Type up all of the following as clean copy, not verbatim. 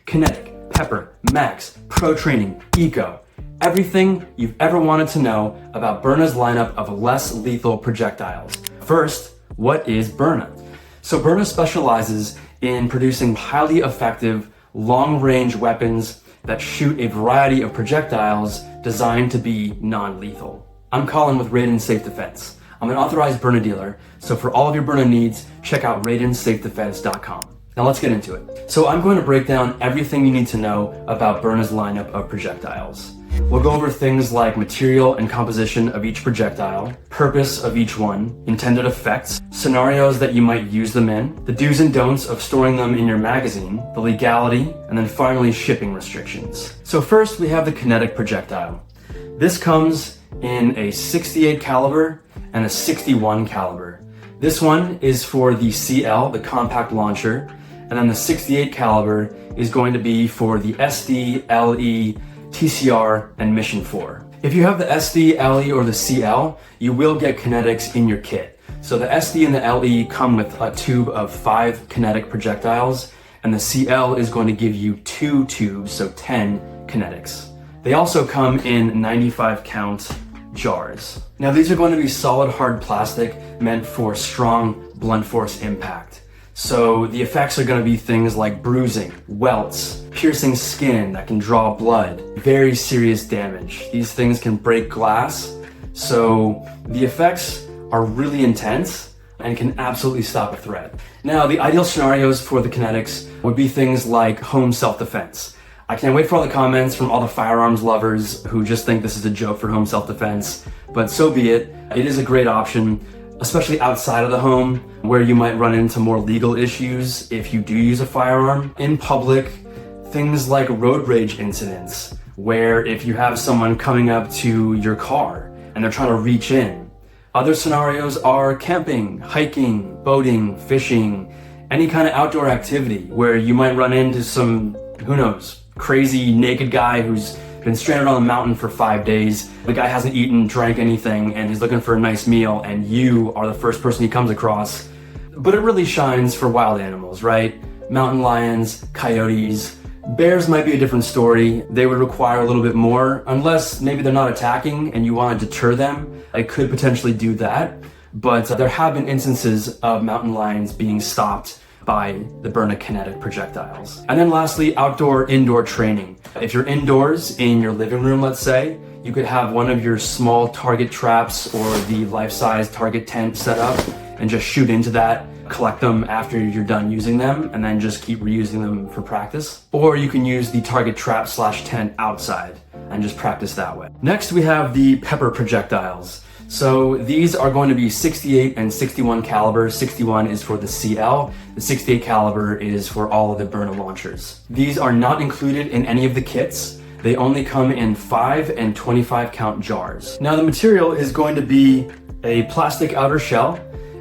Kinetic, Pepper, Max, Pro Training, Eco. Everything you've ever wanted to know about Byrna's lineup of less lethal projectiles. First, what is Byrna? So Byrna specializes in producing highly effective, long-range weapons that shoot a variety of projectiles designed to be non-lethal. I'm Colin with Raiden Safe Defense. I'm an authorized Byrna dealer, so for all of your Byrna needs, check out RaidenSafeDefense.com. Now let's get into it. So I'm going to break down everything you need to know about Byrna's lineup of projectiles. We'll go over things like material and composition of each projectile, purpose of each one, intended effects, scenarios that you might use them in, the do's and don'ts of storing them in your magazine, the legality, and then finally shipping restrictions. So first we have the kinetic projectile. This comes in a 68 caliber and a 61 caliber. This one is for the CL, the compact launcher, and then the 68 caliber is going to be for the SD, LE, TCR, and Mission 4. If you have the SD, LE, or the CL, you will get kinetics in your kit. So the SD and the LE come with a tube of 5 kinetic projectiles, and the CL is going to give you 2 tubes, so 10 kinetics. They also come in 95 count jars. Now these are going to be solid hard plastic meant for strong blunt force impact. So the effects are going to be things like bruising, welts, piercing skin that can draw blood, very serious damage. These things can break glass. So the effects are really intense and can absolutely stop a threat. Now the ideal scenarios for the kinetics would be things like home self-defense. I can't wait for all the comments from all the firearms lovers who just think this is a joke for home self-defense, but so be it. It is a great option, especially outside of the home, where you might run into more legal issues if you do use a firearm. In public, things like road rage incidents, where if you have someone coming up to your car and they're trying to reach in. Other scenarios are camping, hiking, boating, fishing, any kind of outdoor activity where you might run into some, who knows, crazy naked guy who's been stranded on a mountain for 5 days. The guy hasn't eaten, drank anything, and he's looking for a nice meal, and you are the first person he comes across. But it really shines for wild animals, right? Mountain lions, coyotes. Bears might be a different story. They would require a little bit more, unless maybe they're not attacking and you want to deter them. It could potentially do that. But there have been instances of mountain lions being stopped by the Byrna kinetic projectiles. And then lastly, outdoor-indoor training. If you're indoors in your living room, let's say, you could have one of your small target traps or the life-size target tent set up and just shoot into that, collect them after you're done using them, and then just keep reusing them for practice. Or you can use the target trap / tent outside and just practice that way. Next, we have the Pepper projectiles. So these are going to be 68 and 61 caliber. 61 is for the CL. The 68 caliber is for all of the Byrna launchers. These are not included in any of the kits. They only come in 5 and 25 count jars. Now the material is going to be a plastic outer shell,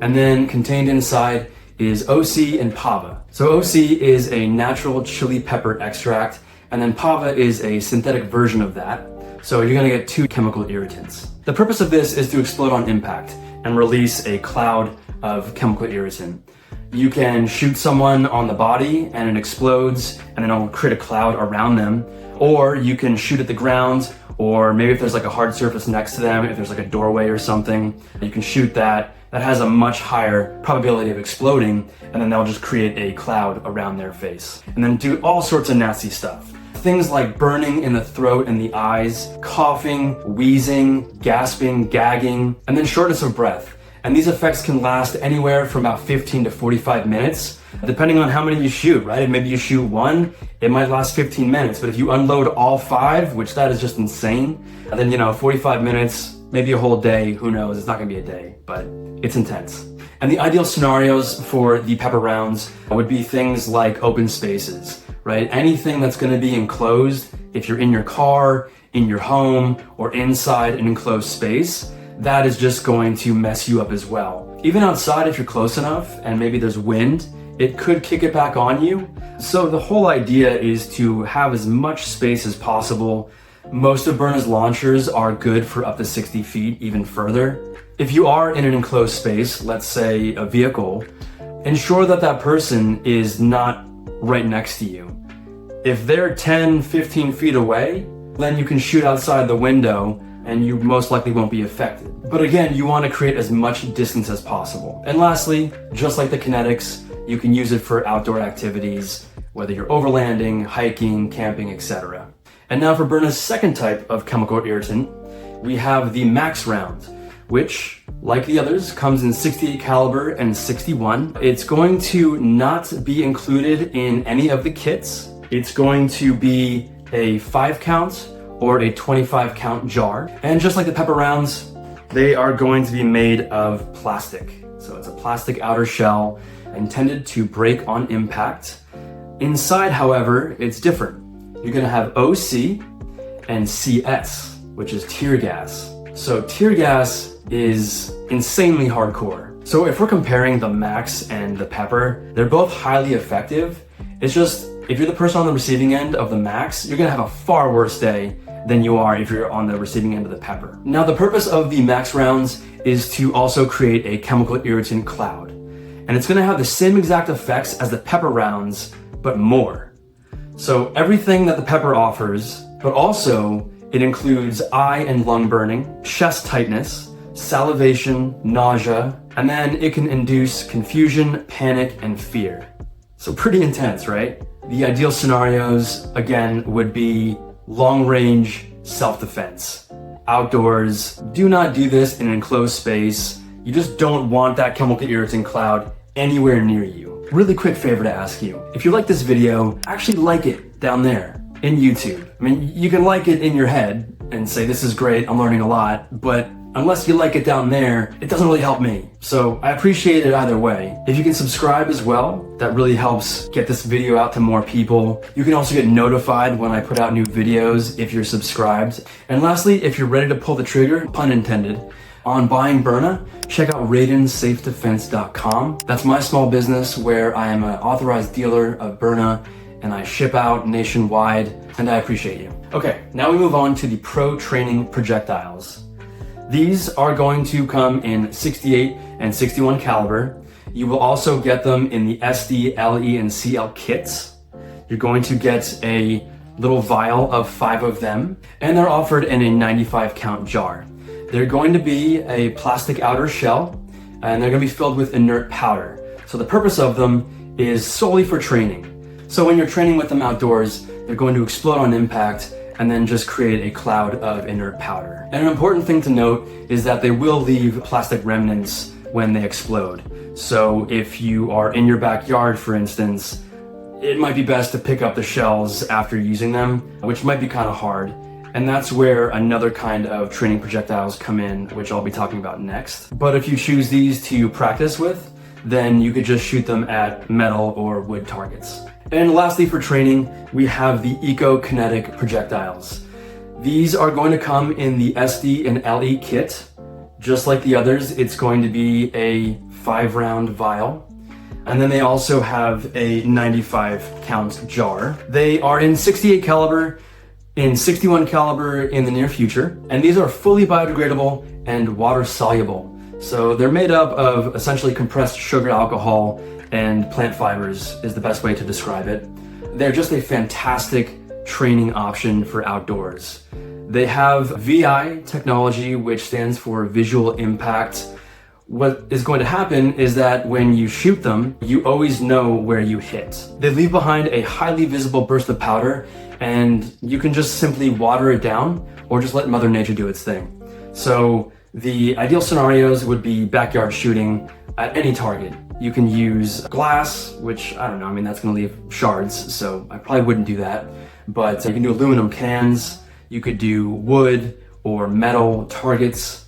and then contained inside is OC and Pava. So OC is a natural chili pepper extract, and then Pava is a synthetic version of that. So you're gonna get 2 chemical irritants. The purpose of this is to explode on impact and release a cloud of chemical irritant. You can shoot someone on the body and it explodes and then it'll create a cloud around them. Or you can shoot at the ground, or maybe if there's like a hard surface next to them, if there's like a doorway or something, you can shoot that. That has a much higher probability of exploding, and then they'll just create a cloud around their face. And then do all sorts of nasty stuff. Things like burning in the throat and the eyes, coughing, wheezing, gasping, gagging, and then shortness of breath. And these effects can last anywhere from about 15 to 45 minutes, depending on how many you shoot, right? If maybe you shoot 1, it might last 15 minutes, but if you unload all 5, which that is just insane, then 45 minutes, maybe a whole day, who knows, it's not gonna be a day, but it's intense. And the ideal scenarios for the Pepper rounds would be things like open spaces, right? Anything that's gonna be enclosed, if you're in your car, in your home, or inside an enclosed space, that is just going to mess you up as well. Even outside, if you're close enough and maybe there's wind, it could kick it back on you. So the whole idea is to have as much space as possible. Most of Byrna's launchers are good for up to 60 feet, even further. If you are in an enclosed space, let's say a vehicle, ensure that that person is not right next to you. If they're 10, 15 feet away, then you can shoot outside the window and you most likely won't be affected. But again, you want to create as much distance as possible. And lastly, just like the Kinetics, you can use it for outdoor activities, whether you're overlanding, hiking, camping, etc. And now for Byrna's second type of chemical irritant, we have the Max round, which, like the others, comes in 68 caliber and 61. It's going to not be included in any of the kits. It's going to be a 5 count or a 25 count jar. And just like the pepper rounds, they are going to be made of plastic. So it's a plastic outer shell intended to break on impact. Inside, however, it's different. You're gonna have OC and CS, which is tear gas. So tear gas is insanely hardcore. So if we're comparing the Max and the Pepper, they're both highly effective. It's just, if you're the person on the receiving end of the Max, you're gonna have a far worse day than you are if you're on the receiving end of the Pepper. Now, the purpose of the Max rounds is to also create a chemical irritant cloud. And it's gonna have the same exact effects as the Pepper rounds, but more. So everything that the Pepper offers, but also it includes eye and lung burning, chest tightness, salivation, nausea, and then it can induce confusion, panic, and fear. So pretty intense, right? The ideal scenarios, again, would be long-range self-defense. Outdoors, do not do this in an enclosed space. You just don't want that chemical irritant cloud anywhere near you. Really quick favor to ask you. If you like this video, actually like it down there in YouTube. I mean, you can like it in your head and say, this is great, I'm learning a lot, but unless you like it down there, it doesn't really help me. So I appreciate it either way. If you can subscribe as well, that really helps get this video out to more people. You can also get notified when I put out new videos if you're subscribed. And lastly, if you're ready to pull the trigger, pun intended, on buying Byrna, check out RaidenSafeDefense.com. That's my small business where I am an authorized dealer of Byrna and I ship out nationwide, and I appreciate you. Okay, now we move on to the Pro Training Projectiles. These are going to come in 68 and 61 caliber. You will also get them in the SD, LE, and CL kits. You're going to get a little vial of 5 of them, and they're offered in a 95 count jar. They're going to be a plastic outer shell, and they're going to be filled with inert powder. So the purpose of them is solely for training. So when you're training with them outdoors, they're going to explode on impact and then just create a cloud of inert powder. And an important thing to note is that they will leave plastic remnants when they explode. So if you are in your backyard, for instance, it might be best to pick up the shells after using them, which might be kind of hard. And that's where another kind of training projectiles come in, which I'll be talking about next. But if you choose these to practice with, then you could just shoot them at metal or wood targets. And lastly, for training, we have the Eco-Kinetic Projectiles. These are going to come in the SD and LE kit. Just like the others, it's going to be a 5-round vial. And then they also have a 95 count jar. They are in 68 caliber, in 61 caliber in the near future. And these are fully biodegradable and water soluble. So they're made up of essentially compressed sugar alcohol and plant fibers is the best way to describe it. They're just a fantastic training option for outdoors. They have VI technology, which stands for visual impact. What is going to happen is that when you shoot them, you always know where you hit. They leave behind a highly visible burst of powder, and you can just simply water it down or just let Mother Nature do its thing. So the ideal scenarios would be backyard shooting at any target. You can use glass, which I don't know, I mean, that's gonna leave shards, so I probably wouldn't do that. But you can do aluminum cans, you could do wood or metal targets.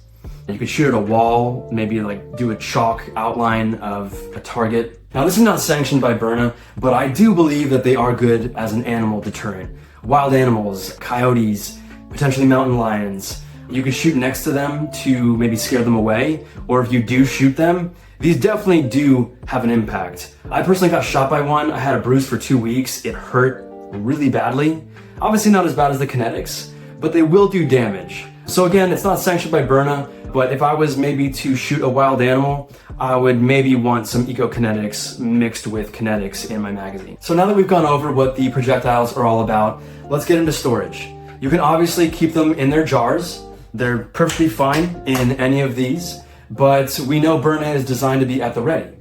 You could shoot at a wall, maybe like do a chalk outline of a target. Now, this is not sanctioned by Byrna, but I do believe that they are good as an animal deterrent. Wild animals, coyotes, potentially mountain lions, you could shoot next to them to maybe scare them away, or if you do shoot them, these definitely do have an impact. I personally got shot by one. I had a bruise for 2 weeks. It hurt really badly. Obviously not as bad as the Kinetics, but they will do damage. So again, it's not sanctioned by Byrna, But if I was maybe to shoot a wild animal, I would maybe want some Eco-Kinetics mixed with kinetics in my magazine. So now that we've gone over what the projectiles are all about, let's get into storage. You can obviously keep them in their jars. They're perfectly fine in any of these, but we know Byrna is designed to be at the ready.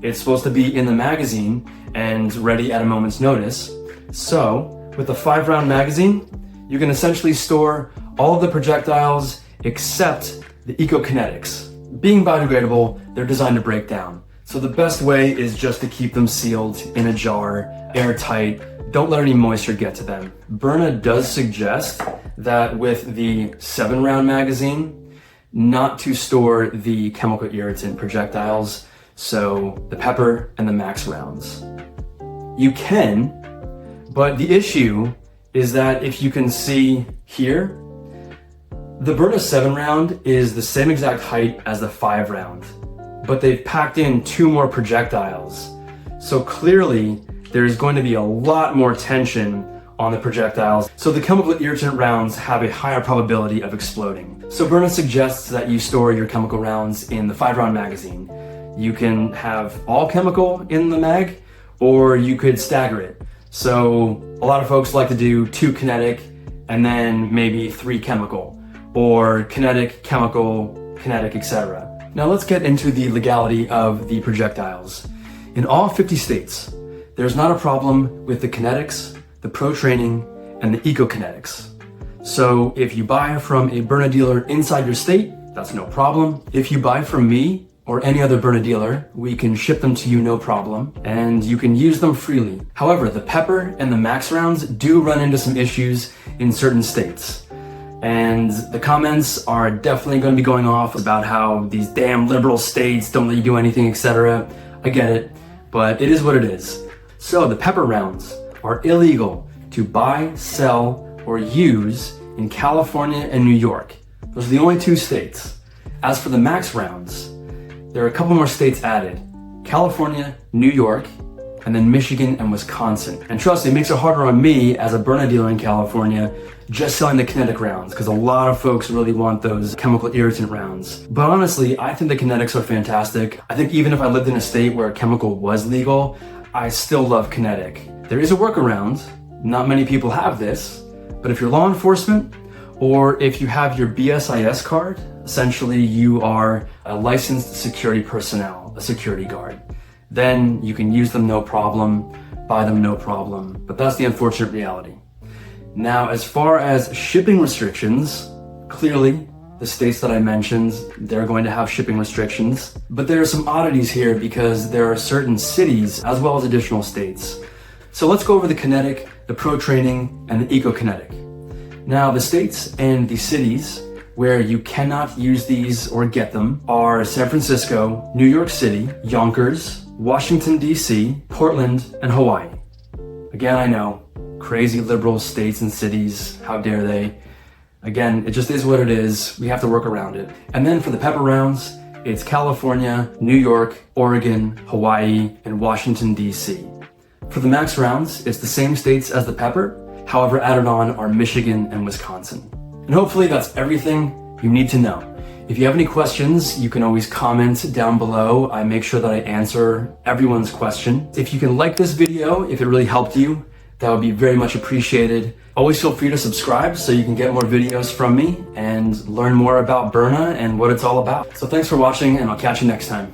It's supposed to be in the magazine and ready at a moment's notice. So with a 5-round magazine, you can essentially store all of the projectiles except the Eco-Kinetics. Being biodegradable, they're designed to break down. So the best way is just to keep them sealed in a jar, airtight. Don't let any moisture get to them. Byrna does suggest that with the 7-round magazine, not to store the chemical irritant projectiles, so the pepper and the max rounds. You can, but the issue is that if you can see here, the Byrna 7-round is the same exact height as the 5-round, but they've packed in 2 more projectiles. So clearly, there's going to be a lot more tension on the projectiles, so the chemical irritant rounds have a higher probability of exploding. So Byrna suggests that you store your chemical rounds in the 5-round magazine. You can have all chemical in the mag, or you could stagger it. So a lot of folks like to do 2 kinetic and then maybe 3 chemical, or kinetic, chemical, kinetic, etc. Now let's get into the legality of the projectiles. In all 50 states, there's not a problem with the kinetics, the pro training, and the Eco-Kinetics. So if you buy from a Byrna dealer inside your state, that's no problem. If you buy from me or any other Byrna dealer, we can ship them to you no problem, and you can use them freely. However, the pepper and the max rounds do run into some issues in certain states. And the comments are definitely going to be going off about how these damn liberal states don't let you do anything, etc. I get it, but it is what it is. So the pepper rounds are illegal to buy, sell, or use in California and New York. Those are the only 2 states. As for the max rounds, there are a couple more states added: California, New York, and then Michigan and Wisconsin. And trust me, it makes it harder on me as a Byrna dealer in California just selling the kinetic rounds, because a lot of folks really want those chemical irritant rounds. But honestly, I think the kinetics are fantastic. I think even if I lived in a state where chemical was legal, I still love kinetic. There is a workaround. Not many people have this, but if you're law enforcement, or if you have your BSIS card, essentially you are a licensed security personnel, a security guard, then you can use them no problem, buy them no problem. But that's the unfortunate reality. Now, as far as shipping restrictions, clearly the states that I mentioned, they're going to have shipping restrictions. But there are some oddities here because there are certain cities as well as additional states. So let's go over the kinetic, the pro training, and the Eco-Kinetic. Now, the states and the cities where you cannot use these or get them are San Francisco, New York City, Yonkers, Washington, D.C., Portland, and Hawaii. Again, I know, crazy liberal states and cities, how dare they? Again, it just is what it is. We have to work around it. And then for the pepper rounds, it's California, New York, Oregon, Hawaii, and Washington, D.C. For the max rounds, it's the same states as the pepper. However, added on are Michigan and Wisconsin. And hopefully that's everything you need to know. If you have any questions, you can always comment down below. I make sure that I answer everyone's question. If you can like this video, if it really helped you, that would be very much appreciated. Always feel free to subscribe so you can get more videos from me and learn more about Byrna and what it's all about. So thanks for watching, and I'll catch you next time.